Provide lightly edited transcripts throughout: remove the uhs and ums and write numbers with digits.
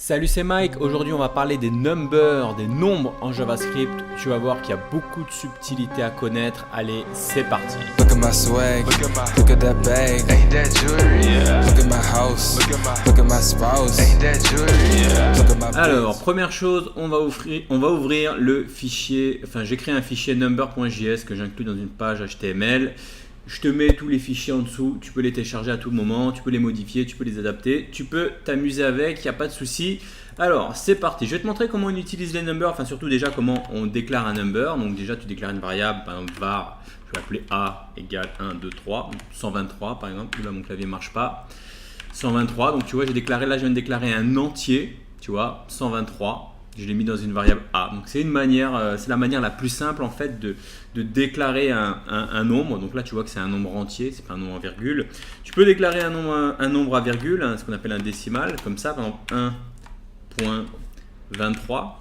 Salut, c'est Mike. Aujourd'hui, on va parler des numbers, des nombres en JavaScript. Tu vas voir qu'il y a beaucoup de subtilités à connaître. Allez, c'est parti. Look at my swag, look at that bag, ain't that jewelry? Yeah. Look at my house, look at my spouse, ain't that jewelry? Yeah. Look at my Alors, première chose, on va ouvrir le fichier. Enfin, j'ai créé un fichier number.js que j'inclus dans une page HTML. Je te mets tous les fichiers en dessous, tu peux les télécharger à tout moment, tu peux les modifier, tu peux les adapter, tu peux t'amuser avec, il n'y a pas de souci. Alors, c'est parti, je vais te montrer comment on utilise les numbers, enfin surtout déjà comment on déclare un number. Donc déjà, tu déclares une variable, par exemple var, je vais appeler a égale 1, 2, 3, 123 par exemple. Là, mon clavier ne marche pas. 123, donc tu vois, j'ai déclaré, là je viens de déclarer un entier, tu vois, 123. Je l'ai mis dans une variable a. Donc c'est une manière, c'est la manière la plus simple en fait de déclarer un nombre. Donc là tu vois que c'est un nombre entier, c'est pas un nombre en virgule. Tu peux déclarer un nombre à virgule, ce qu'on appelle un décimal, comme ça, par exemple 1.23.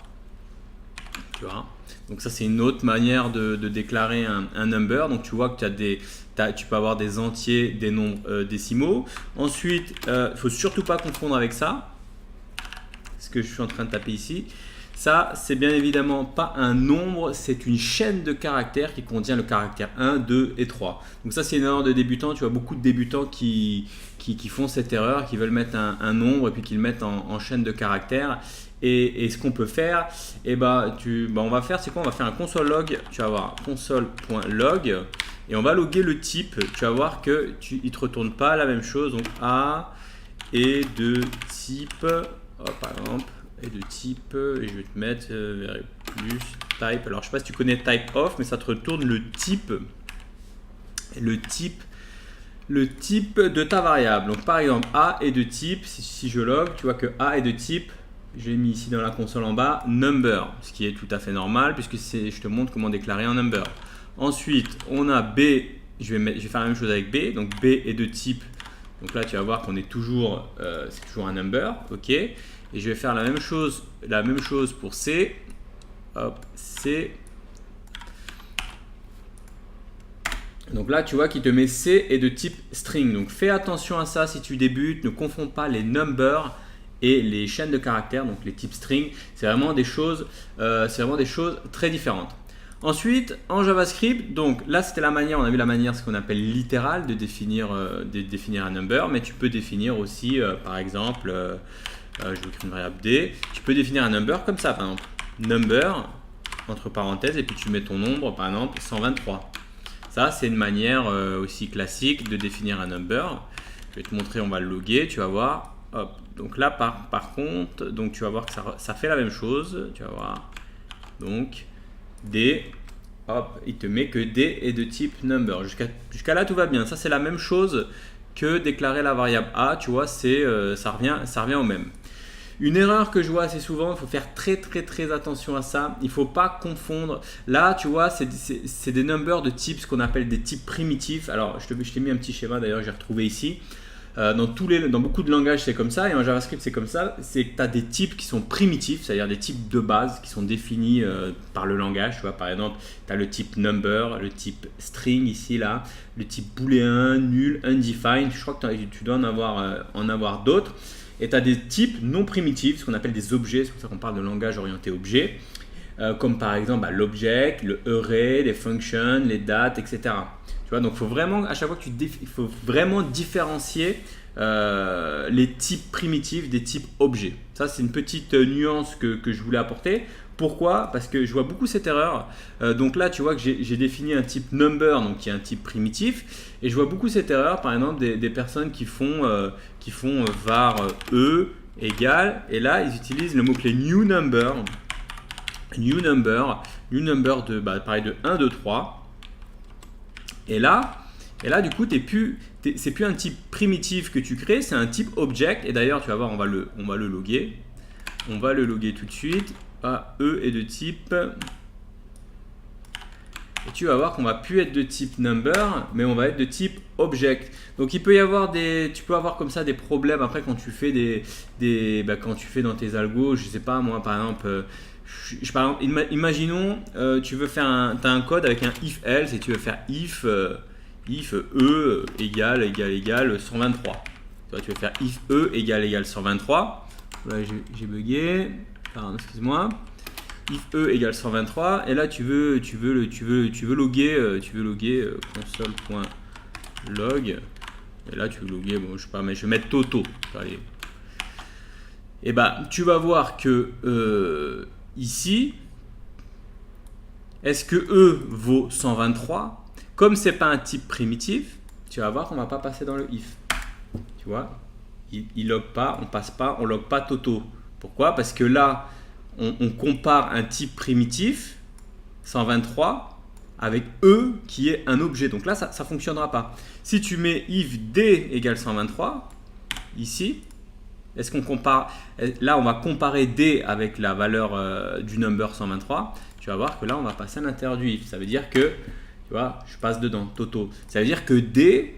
Tu vois. Donc ça c'est une autre manière de déclarer un number. Donc tu vois que tu peux avoir des entiers, des nombres décimaux. Ensuite, il ne faut surtout pas confondre avec ça. Ce que je suis en train de taper ici. Ça, c'est bien évidemment pas un nombre, c'est une chaîne de caractères qui contient le caractère 1, 2 et 3. Donc ça, c'est une erreur de débutant. Tu vois beaucoup de débutants qui font cette erreur, qui veulent mettre un nombre et puis qui le mettent en chaîne de caractères. Et ce qu'on peut faire, on va faire, c'est quoi? On va faire un console log. Tu vas voir console.log et on va loguer le type. Tu vas voir que il te retourne pas la même chose. Donc A et de type, par exemple. Et de type, et je vais te mettre plus type. Alors je sais pas si tu connais type off, mais ça te retourne le type de ta variable. Donc par exemple a est de type, si je log, tu vois que a est de type, je l'ai mis ici dans la console en bas, number, ce qui est tout à fait normal puisque je te montre comment déclarer un number. Ensuite on a b, je vais faire la même chose avec b, donc b est de type, donc là tu vas voir qu'on est toujours, c'est toujours un number, ok. Et je vais faire la même chose pour C. Hop, C. Donc là, tu vois qu'il te met C est de type string. Donc fais attention à ça si tu débutes. Ne confonds pas les numbers et les chaînes de caractères, donc les types string. C'est vraiment des choses très différentes. Ensuite, en JavaScript, donc là c'était la manière, on a vu la manière, ce qu'on appelle littérale de définir un number, mais tu peux définir aussi, par exemple, je vais écrire une variable d. Tu peux définir un number comme ça, par exemple. Number, entre parenthèses, et puis tu mets ton nombre, par exemple, 123. Ça, c'est une manière aussi classique de définir un number. Je vais te montrer, on va le loguer, tu vas voir. Hop. Donc là, par contre, donc tu vas voir que ça fait la même chose. Tu vas voir. Donc, d, hop, il te met que d est de type number. Jusqu'à là, tout va bien. Ça, c'est la même chose que déclarer la variable a. Tu vois, ça revient au même. Une erreur que je vois assez souvent, il faut faire très attention à ça. Il ne faut pas confondre. Là, tu vois, c'est des numbers de type, ce qu'on appelle des types primitifs. Alors, je t'ai mis un petit schéma d'ailleurs, j'ai retrouvé ici. Dans beaucoup de langages, c'est comme ça. Et en JavaScript, c'est comme ça. C'est que tu as des types qui sont primitifs, c'est-à-dire des types de base qui sont définis par le langage. Tu vois, par exemple, tu as le type number, le type string ici, là, le type booléen, nul, undefined. Je crois que tu dois en avoir d'autres. Et tu as des types non primitifs, ce qu'on appelle des objets, c'est pour ça qu'on parle de langage orienté objet, comme par exemple l'object, le array, les functions, les dates, etc. Tu vois, donc il faut vraiment, à chaque fois que il faut vraiment différencier les types primitifs des types objets. Ça, c'est une petite nuance que je voulais apporter. Pourquoi? Parce que je vois beaucoup cette erreur. Donc là, tu vois que j'ai défini un type number, donc qui est un type primitif. Et je vois beaucoup cette erreur, par exemple, des personnes qui font var e égale. Et là, ils utilisent le mot-clé new number. New number de, pareil, de 1, 2, 3. Et là, du coup, c'est plus un type primitif que tu crées, c'est un type object. Et d'ailleurs, tu vas voir, on va le loguer. On va le loguer tout de suite. E est de type, et tu vas voir qu'on va plus être de type number, mais on va être de type object. Donc il peut y avoir tu peux avoir comme ça des problèmes après quand tu fais quand tu fais dans tes algos, je sais pas moi, par exemple, imaginons tu veux faire t'as un code avec un if else et tu veux faire if e égale 123. Tu veux faire if e égale 123. Là, j'ai bugué. Pardon, excuse-moi. If e égale 123. Et là, tu veux loguer console.log. Et là, tu veux loguer, bon, je sais pas, mais je vais mettre Toto. Allez. Et bah, tu vas voir que ici, est-ce que E vaut 123? Comme c'est pas un type primitif, tu vas voir qu'on va pas passer dans le if. Tu vois, il log pas, on log pas Toto. Pourquoi? Parce que là, on compare un type primitif 123 avec E qui est un objet. Donc là, ça ne fonctionnera pas. Si tu mets if D égale 123, ici, est-ce qu'on compare? Là, on va comparer D avec la valeur du number 123. Tu vas voir que là, on va passer à l'intérieur du if. Ça veut dire que, tu vois, je passe dedans, Toto. Ça veut dire que D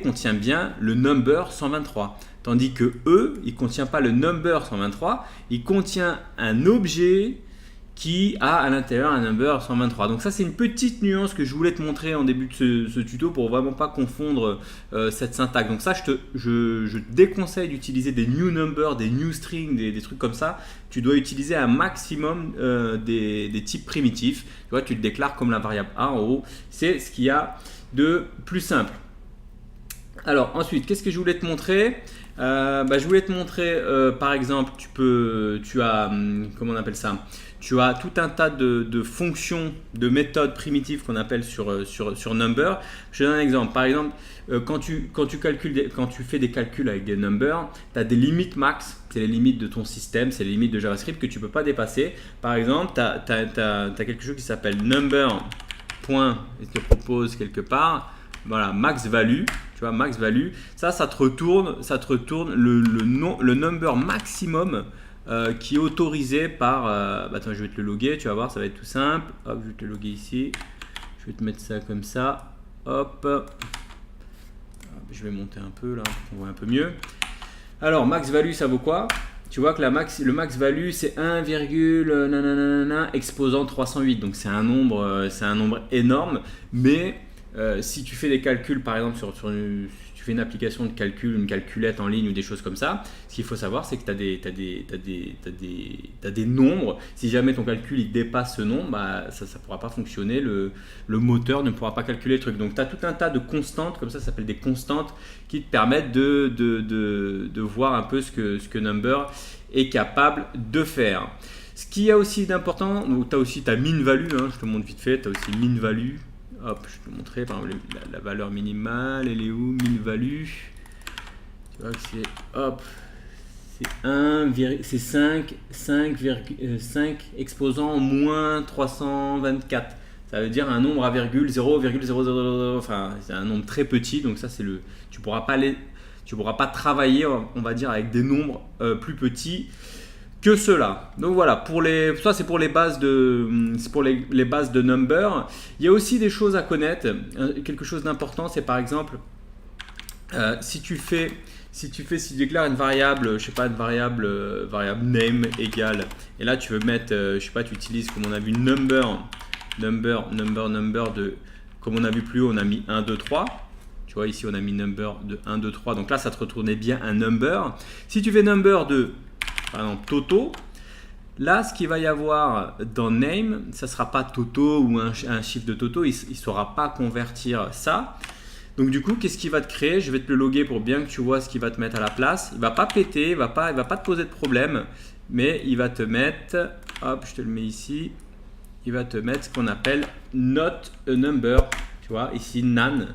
contient bien le number 123. Tandis que E, il ne contient pas le number 123, il contient un objet qui a à l'intérieur un number 123. Donc ça, c'est une petite nuance que je voulais te montrer en début de ce tuto pour vraiment pas confondre cette syntaxe. Donc ça, je te déconseille d'utiliser des new numbers, des new strings, des trucs comme ça. Tu dois utiliser un maximum des types primitifs. Tu vois, tu le déclares comme la variable A en haut. C'est ce qu'il y a de plus simple. Alors ensuite, qu'est-ce que je voulais te montrer? Je voulais te montrer, par exemple, tu as, comment on appelle ça? Tu as tout un tas de fonctions, de méthodes primitives qu'on appelle sur number. Je te donne un exemple. Par exemple, quand tu fais des calculs avec des numbers, tu as des limites max. C'est les limites de ton système, c'est les limites de JavaScript que tu ne peux pas dépasser. Par exemple, tu as quelque chose qui s'appelle number. Il te propose quelque part. Voilà, max value, tu vois, max value, ça te retourne le number maximum qui est autorisé par, attends, je vais te le loguer, tu vas voir, ça va être tout simple, hop, je vais te le loguer ici, je vais te mettre ça comme ça, hop, je vais monter un peu là, pour qu'on voit un peu mieux. Alors, max value, ça vaut quoi? Tu vois que le max value, c'est 1, exposant 308, donc c'est un nombre énorme, mais si tu fais des calculs, par exemple, tu fais une application de calcul, une calculette en ligne ou des choses comme ça, ce qu'il faut savoir, c'est que tu as des nombres. Si jamais ton calcul il dépasse ce nombre, ça ne pourra pas fonctionner. Le moteur ne pourra pas calculer le truc. Donc, tu as tout un tas de constantes, comme ça s'appelle des constantes, qui te permettent de voir un peu ce que Number est capable de faire. Ce qu'il y a aussi d'important, tu as aussi ta min value, hein, je te montre vite fait, tu as aussi min value. Hop, je vais te montrer par exemple la valeur minimale, elle est où? Min value. Tu vois que c'est 5 exposant moins 324. Ça veut dire un nombre à virgule 0,000, enfin c'est un nombre très petit, donc ça c'est tu pourras pas travailler, on va dire, avec des nombres plus petits que cela. Donc voilà, ça c'est pour les bases les bases de number. Il y a aussi des choses à connaître. Quelque chose d'important, c'est par exemple si tu déclares une variable, je sais pas, une variable name égale, et là tu veux mettre, je sais pas, tu utilises comme on a vu number de, comme on a vu plus haut, on a mis 1, 2, 3. Tu vois, ici on a mis number de 1, 2, 3. Donc là ça te retournait bien un number. Si tu fais number de, par exemple, Toto, là ce qu'il va y avoir dans name, ça ne sera pas Toto ou un chiffre de Toto, il ne saura pas convertir ça. Donc du coup, qu'est-ce qu'il va te créer? Je vais te le loguer pour bien que tu vois ce qu'il va te mettre à la place. Il ne va pas péter, il va pas te poser de problème, mais il va te mettre, hop, je te le mets ici, il va te mettre ce qu'on appelle not a number. Tu vois, ici nan.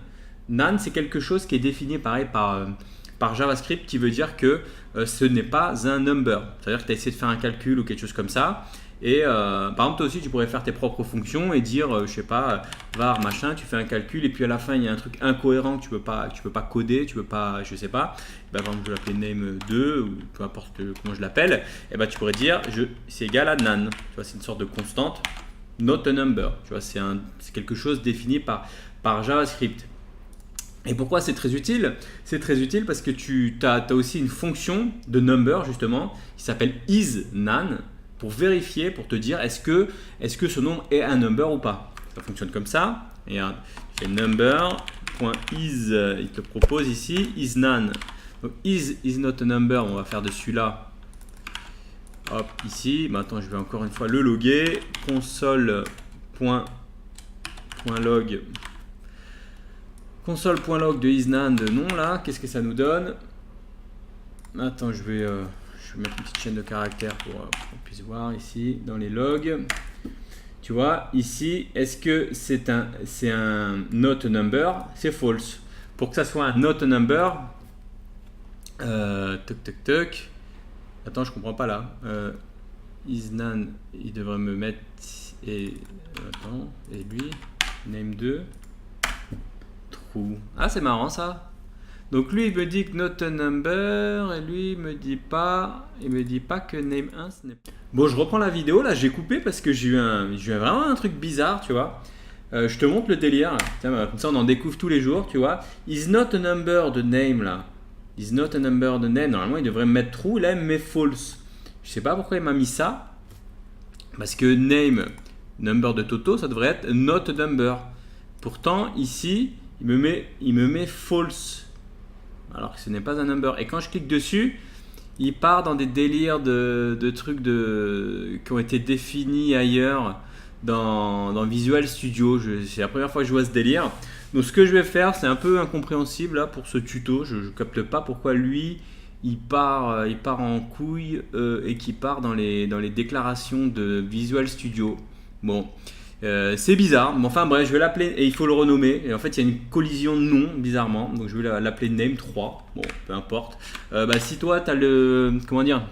Nan, c'est quelque chose qui est défini pareil par JavaScript, qui veut dire que ce n'est pas un number. C'est-à-dire que tu as essayé de faire un calcul ou quelque chose comme ça. Et par exemple, toi aussi, tu pourrais faire tes propres fonctions et dire, je sais pas, var machin, tu fais un calcul et puis à la fin, il y a un truc incohérent que tu peux pas coder, tu peux pas, je sais pas. Par exemple, je vais l'appeler name 2 ou peu importe comment je l'appelle. Et tu pourrais dire, c'est égal à nan. Tu vois, c'est une sorte de constante, not a number. Tu vois, c'est quelque chose défini par JavaScript. Et pourquoi c'est très utile? C'est très utile parce que tu as aussi une fonction de number justement qui s'appelle isNan pour vérifier, pour te dire est-ce que ce nombre est un number ou pas. Ça fonctionne comme ça. Et tu fais number.is, il te propose ici isNan. Donc is not a number, on va faire de celui-là hop, ici. Maintenant, je vais encore une fois le loguer. Console.log. Console.log de isNAND, non là. Qu'est-ce que ça nous donne? Attends, je vais mettre une petite chaîne de caractères pour qu'on puisse voir ici dans les logs. Tu vois, ici, est-ce que c'est un not number? C'est false. Pour que ça soit un not number, toc. Attends, je comprends pas là. isNAND, il devrait me mettre et attends, et lui, name 2, true. Ah, c'est marrant ça. Donc lui, il me dit que not a number et lui, il me dit pas que name 1 ce n'est pas. Bon, je reprends la vidéo là, j'ai coupé parce que j'ai eu vraiment un truc bizarre, tu vois. Je te montre le délire. Tiens, comme ça, on en découvre tous les jours, tu vois. Is not a number de name là. Is not a number de name. Normalement, il devrait me mettre true. Là, il me met false. Je sais pas pourquoi il m'a mis ça. Parce que name, number de Toto, ça devrait être not a number. Pourtant, ici, il me met false. Alors que ce n'est pas un number. Et quand je clique dessus, il part dans des délires de trucs qui ont été définis ailleurs dans Visual Studio. C'est la première fois que je vois ce délire. Donc ce que je vais faire, c'est un peu incompréhensible là, pour ce tuto. Je ne capte pas pourquoi lui, il part en couille et qu'il part dans les déclarations de Visual Studio. Bon, c'est bizarre. Mais enfin bref, je vais l'appeler et il faut le renommer. Et en fait, il y a une collision de noms bizarrement. Donc je vais l'appeler name 3. Bon, peu importe. Si toi, tu as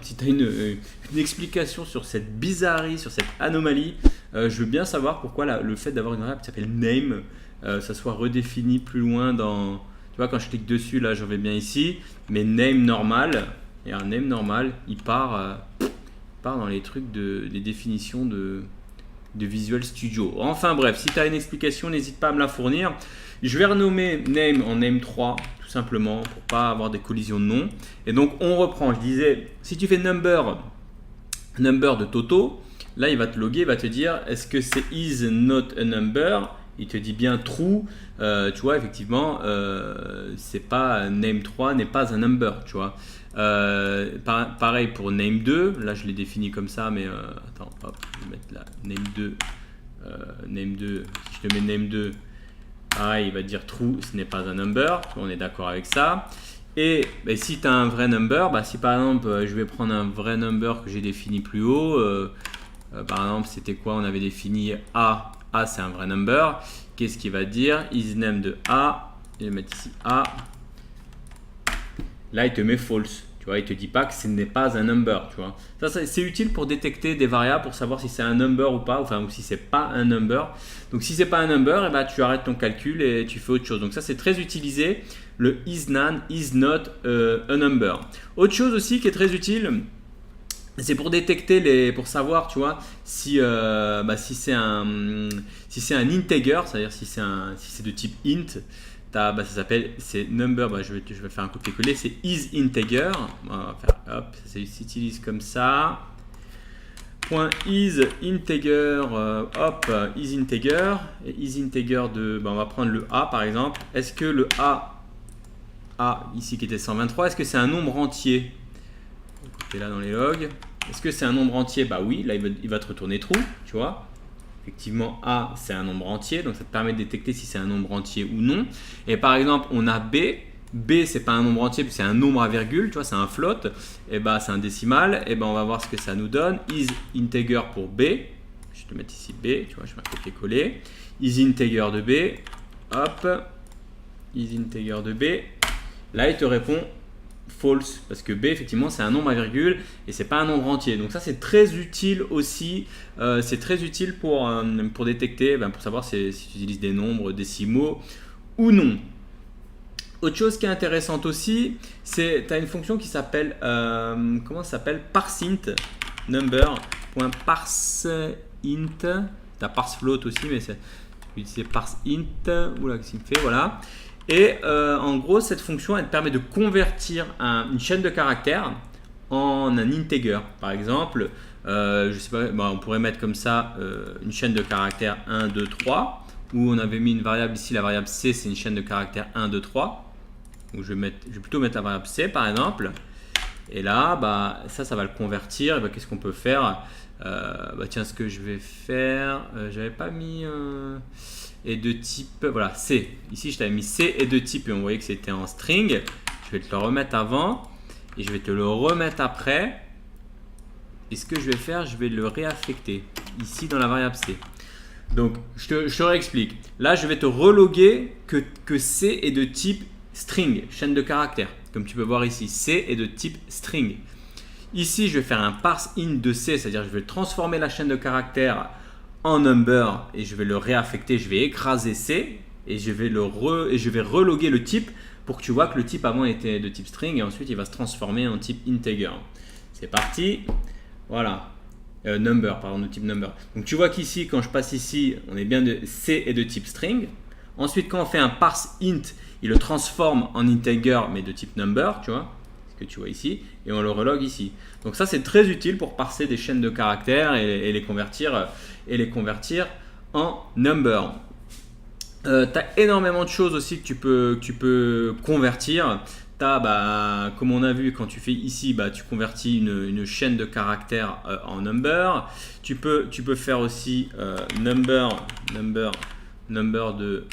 si tu as une explication sur cette bizarrerie, sur cette anomalie, je veux bien savoir pourquoi le fait d'avoir une variable qui s'appelle name, ça soit redéfini plus loin dans. Tu vois, quand je clique dessus, là, j'en vais bien ici. Mais name normal, et un name normal, il part dans les trucs les définitions de Visual Studio. Enfin bref, si tu as une explication, n'hésite pas à me la fournir. Je vais renommer name en name 3, tout simplement, pour pas avoir des collisions de noms. Et donc, on reprend. Je disais, si tu fais number de Toto, là, il va te loguer, il va te dire, est-ce que c'est is not a number? Il te dit bien true. Tu vois, effectivement, c'est pas name 3 n'est pas un number, tu vois. Pareil pour name 2, là je l'ai défini comme ça, mais attends, hop, je vais mettre là name 2. Name 2, si je te mets name 2, pareil, il va dire true, ce n'est pas un number, on est d'accord avec ça. Et si tu as un vrai number, si par exemple je vais prendre un vrai number que j'ai défini plus haut, par exemple c'était quoi, on avait défini A c'est un vrai number. Qu'est-ce qu'il va dire? IsName de A, je vais mettre ici A. Là, il te met false. Tu vois, il te dit pas que ce n'est pas un number. Tu vois, ça c'est utile pour détecter des variables, pour savoir si c'est un number ou pas, ou si c'est pas un number. Donc, si c'est pas un number, tu arrêtes ton calcul et tu fais autre chose. Donc, ça c'est très utilisé. Le isNaN, is not a number. Autre chose aussi qui est très utile, c'est pour détecter pour savoir, tu vois, si c'est un integer, c'est-à-dire si c'est de type int. Ça s'appelle, c'est number, je vais faire un copier-coller, c'est isInteger. On va faire, hop, ça s'utilise comme ça. .isInteger, isInteger. Et isInteger on va prendre le A par exemple. Est-ce que le A ici qui était 123, est-ce que c'est un nombre entier? Écoutez là dans les logs. Est-ce que c'est un nombre entier? Oui, là il va te retourner true, tu vois. Effectivement, A, c'est un nombre entier, donc ça te permet de détecter si c'est un nombre entier ou non. Et par exemple, on a B. B, c'est pas un nombre entier, c'est un nombre à virgule, tu vois, c'est un float. Et c'est un décimal. Et on va voir ce que ça nous donne. isInteger pour B. Je vais te mettre ici B, tu vois, je vais copier-coller. isInteger de B. Hop. isInteger de B. Là, il te répond false, parce que B effectivement c'est un nombre à virgule et c'est pas un nombre entier. Donc ça c'est très utile aussi, c'est très utile pour détecter, pour savoir si tu utilises des nombres décimaux ou non. Autre chose qui est intéressante aussi, c'est tu as une fonction qui s'appelle comment ça s'appelle, parseInt number.parseInt. Tu as parsefloat aussi, mais c'est parseInt. Oula, qu'est-ce qu'il me fait, voilà. Et en gros, cette fonction, elle te permet de convertir une chaîne de caractères en un integer. Par exemple, je sais pas, on pourrait mettre comme ça une chaîne de caractères 1, 2, 3, où on avait mis une variable ici, la variable C, c'est une chaîne de caractères 1, 2, 3. Donc je vais plutôt mettre la variable C par exemple. Et là, bah, ça va le convertir. Et bah, qu'est-ce qu'on peut faire? Bah, tiens, ce que je vais faire, j'avais pas mis et de type, voilà, C. Ici, je t'avais mis C et de type et on voyait que c'était en string. Je vais te le remettre avant et je vais te le remettre après. Et ce que je vais faire, je vais le réaffecter ici dans la variable C. Donc, je te réexplique. Là, je vais te reloguer que C est de type string, chaîne de caractères. Comme tu peux voir ici, C est de type string. Ici, je vais faire un parse in de C, c'est-à-dire je vais transformer la chaîne de caractères en number et je vais le réaffecter. Je vais écraser C et je vais reloguer le type pour que tu vois que le type avant était de type string et ensuite il va se transformer en type integer. C'est parti. Voilà. Number, pardon, de type number. Donc tu vois qu'ici, quand je passe ici, on est bien de C est de type string. Ensuite, quand on fait un parse int, il le transforme en integer, mais de type number, tu vois, ce que tu vois ici, et on le relogue ici. Donc ça, c'est très utile pour parser des chaînes de caractères et les convertir en number. Tu as énormément de choses aussi que tu peux convertir. Bah, comme on a vu, quand tu fais ici, bah, tu convertis une chaîne de caractères en number. Tu peux faire aussi number de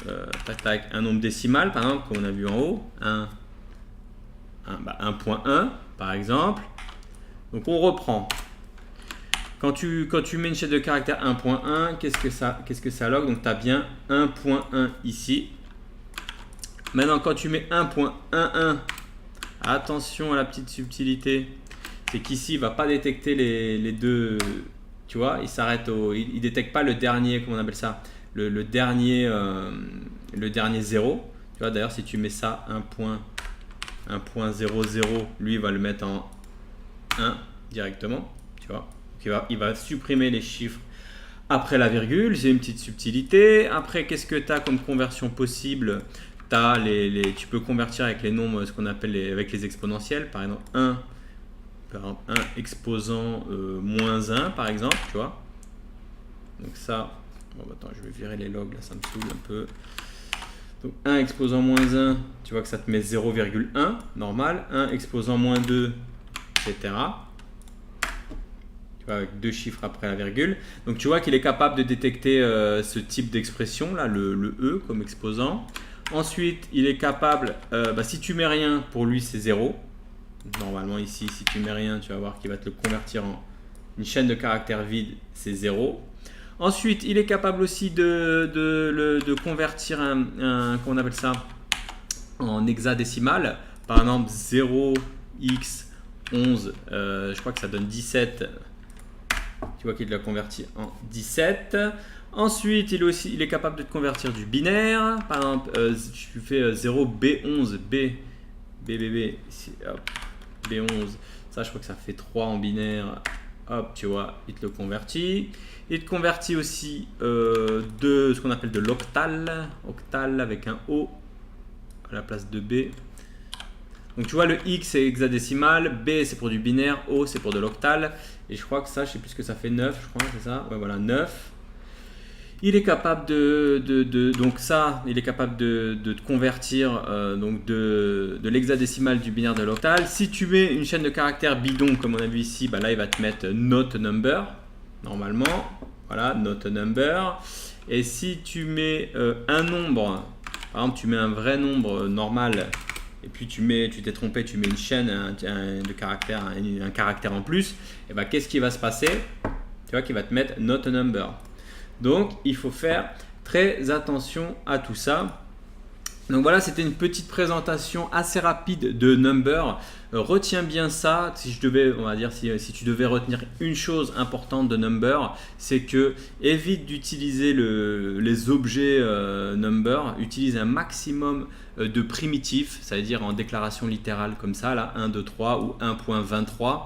un nombre décimal, par exemple, comme on a vu en haut, 1.1 par exemple. Donc on reprend. Quand tu mets une chaîne de caractères 1.1, qu'est-ce que ça log? Donc tu as bien 1.1 ici. Maintenant, quand tu mets 1.11, attention à la petite subtilité, c'est qu'ici, il ne va pas détecter les deux, tu vois, il s'arrête il ne détecte pas le dernier, comment on appelle ça, le dernier 0. Tu vois, d'ailleurs, si tu mets ça 1.00, lui, il va le mettre en 1 directement, tu vois. Donc, il va supprimer les chiffres après la virgule, c'est une petite subtilité. Après, qu'est-ce que tu as comme conversion possible? Tu peux convertir avec les nombres, ce qu'on appelle avec les exponentiels, par exemple 1 exposant moins 1 par exemple, tu vois. Donc ça, bon, attends, je vais virer les logs, là ça me saoule un peu. Donc 1 exposant moins 1, tu vois que ça te met 0,1, normal. 1 exposant moins 2, etc. Tu vois, avec deux chiffres après la virgule. Donc tu vois qu'il est capable de détecter ce type d'expression, là, le E comme exposant. Ensuite, il est capable, si tu mets rien, pour lui c'est 0. Normalement ici, si tu mets rien, tu vas voir qu'il va te le convertir en une chaîne de caractères vide, c'est 0. Ensuite, il est capable aussi de convertir qu'on appelle ça, en hexadécimal. Par exemple, 0x11, je crois que ça donne 17. Tu vois qu'il l'a converti en 17. Ensuite, il est capable de te convertir du binaire. Par exemple, si tu fais 0B11, B11, ça je crois que ça fait 3 en binaire. Hop, tu vois, il te le convertit. Il te convertit aussi de ce qu'on appelle de l'octal. Octal avec un O à la place de B. Donc tu vois, le X c'est hexadécimal, B c'est pour du binaire, O c'est pour de l'octal. Et je crois que ça, je sais plus ce que ça fait, 9, je crois, c'est ça? Ouais, voilà, 9. Il est capable donc ça, il est capable de te convertir donc de l'hexadécimal du binaire de l'octal. Si tu mets une chaîne de caractères bidon comme on a vu ici, bah là il va te mettre not a number normalement. Voilà, not a number. Et si tu mets un nombre, par exemple tu mets un vrai nombre normal et puis tu t'es trompé, tu mets une chaîne de caractères, un caractère en plus, et bah qu'est-ce qui va se passer? Tu vois qu'il va te mettre not a number. Donc, il faut faire très attention à tout ça. Donc voilà, c'était une petite présentation assez rapide de Number. Retiens bien ça. Si tu devais retenir une chose importante de Number, c'est que évite d'utiliser les objets Number. Utilise un maximum de primitifs, c'est-à-dire en déclaration littérale comme ça, là, 1, 2, 3 ou 1.23.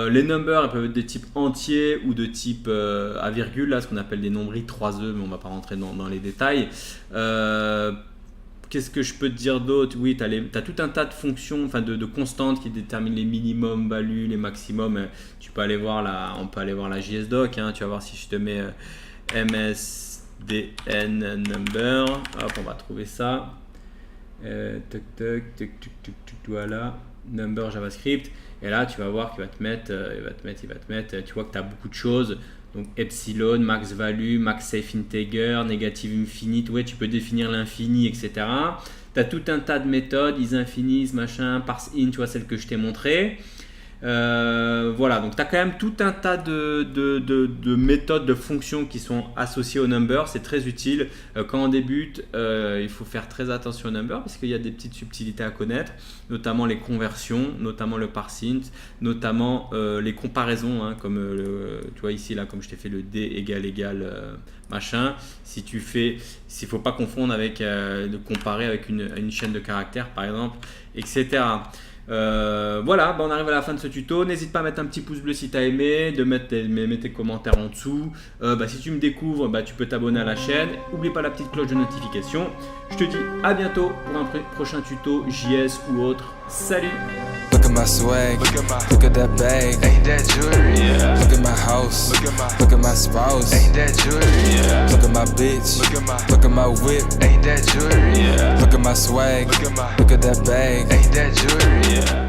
Les numbers ils peuvent être des types entiers ou de type à virgule, là, ce qu'on appelle des nombris 3E, mais on ne va pas rentrer dans les détails. Qu'est-ce que je peux te dire d'autre? Oui, tu as tout un tas de fonctions, enfin de constantes qui déterminent les minimums, values, les maximums. Tu peux aller voir on peut aller voir la JSDoc, hein, tu vas voir si je te mets MSDN number, hop, on va trouver ça. Voilà, number JavaScript. Et là, tu vas voir qu'il va te mettre, tu vois que tu as beaucoup de choses. Donc epsilon, max value, max safe integer, negative infinite, ouais, tu peux définir l'infini, etc. Tu as tout un tas de méthodes, is infinis, machin, parse in, tu vois, celle que je t'ai montrée. Voilà, donc tu as quand même tout un tas de méthodes, de fonctions qui sont associées au number. C'est très utile. Quand on débute, il faut faire très attention au number parce qu'il y a des petites subtilités à connaître, notamment les conversions, notamment le parsing, notamment les comparaisons, hein, comme tu vois ici, là, comme je t'ai fait le d égale machin. Si tu fais, s'il ne faut pas confondre avec de comparer avec une chaîne de caractères, par exemple, etc. Voilà, on arrive à la fin de ce tuto. N'hésite pas à mettre un petit pouce bleu si tu as aimé, de mettre tes commentaires en dessous. Si tu me découvres, tu peux t'abonner à la chaîne. N'oublie pas la petite cloche de notification. Je te dis à bientôt pour un prochain tuto JS ou autre. Salut! Look at my swag, look at that bag, ain't that jewelry? Yeah. Look at my house, look at my spouse, ain't that jewelry? Yeah. Look at my bitch, look at my whip, ain't that jewelry? Yeah. Look at my swag, look at that bag, ain't that jewelry? Yeah.